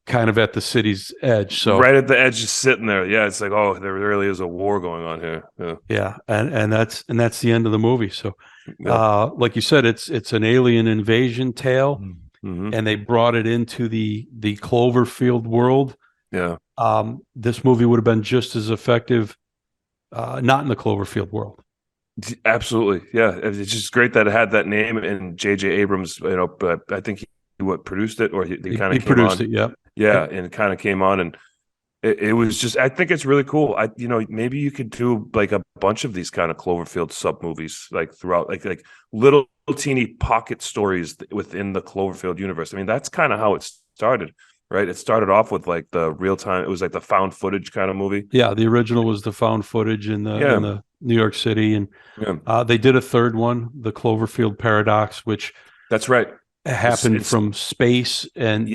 Kind of at the city's edge. So right at the edge, just sitting there. Yeah, it's like, oh, there really is a war going on here. Yeah, and that's the end of the movie. So, like you said, it's an alien invasion tale, and they brought it into the Cloverfield world. Yeah. This movie would have been just as effective, not in the Cloverfield world. Absolutely, yeah. It's just great that it had that name, and J.J. Abrams, but I think he produced it, or he kind of produced it. Yeah. Yeah, and it kind of came on, and it was just, I think it's really cool. Maybe you could do like a bunch of these kind of Cloverfield sub movies, like throughout, like little teeny pocket stories within the Cloverfield universe. I mean, that's kind of how it started, right? It started off with like the real time. It was like the found footage kind of movie. Yeah, the original was the found footage in the New York City, and they did a third one, the Cloverfield Paradox, which that's right happened from space, and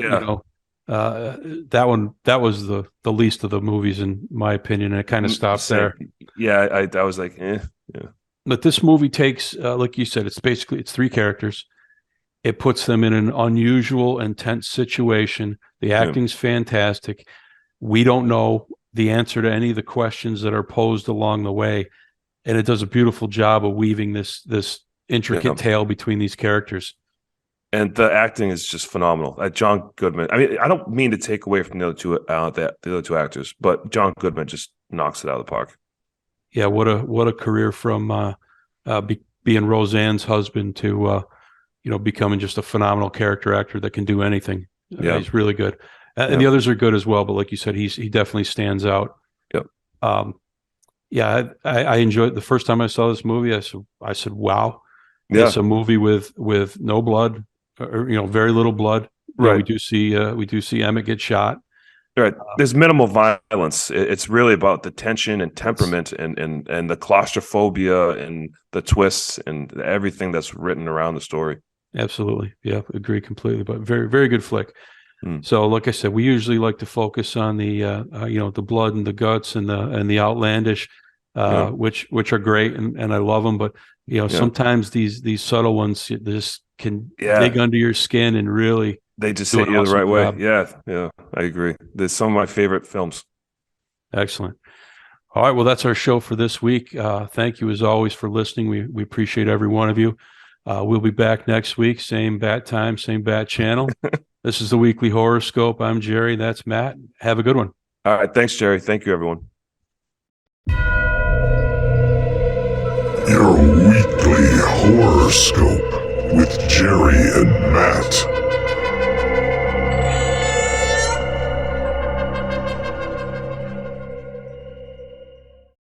that was the least of the movies in my opinion, and it kind of stopped there. Yeah, I was like, yeah. But this movie takes, like you said, it's three characters. It puts them in an unusual and tense situation. The acting's fantastic. We don't know the answer to any of the questions that are posed along the way, and it does a beautiful job of weaving this intricate tale between these characters. And the acting is just phenomenal. John Goodman. I mean, I don't mean to take away from the other two actors, but John Goodman just knocks it out of the park. Yeah, what a career from being Roseanne's husband to becoming just a phenomenal character actor that can do anything. Yeah. He's really good. And the others are good as well. But like you said, he definitely stands out. Yep. Yeah, I enjoyed the first time I saw this movie. I said, wow, Yeah. it's a movie with no blood, or very little blood. Right. We do see Emmett get shot. Right. There's minimal violence. It's really about the tension and temperament and the claustrophobia and the twists and everything that's written around the story. Absolutely. Yeah, agree completely. But very, very good flick. Mm. So, like I said, we usually like to focus on the the blood and the guts and the outlandish, which are great, and I love them. But sometimes these subtle ones just can dig under your skin and really they just do hit an you the awesome right way. job. Yeah, I agree. There's some of my favorite films. Excellent. All right, well, that's our show for this week. Thank you as always for listening. We appreciate every one of you. We'll be back next week, same bat time, same bat channel. This is the Weekly Horoscope. I'm Jerry. That's Matt. Have a good one. All right. Thanks, Jerry. Thank you, everyone. Your weekly horoscope with Jerry and Matt.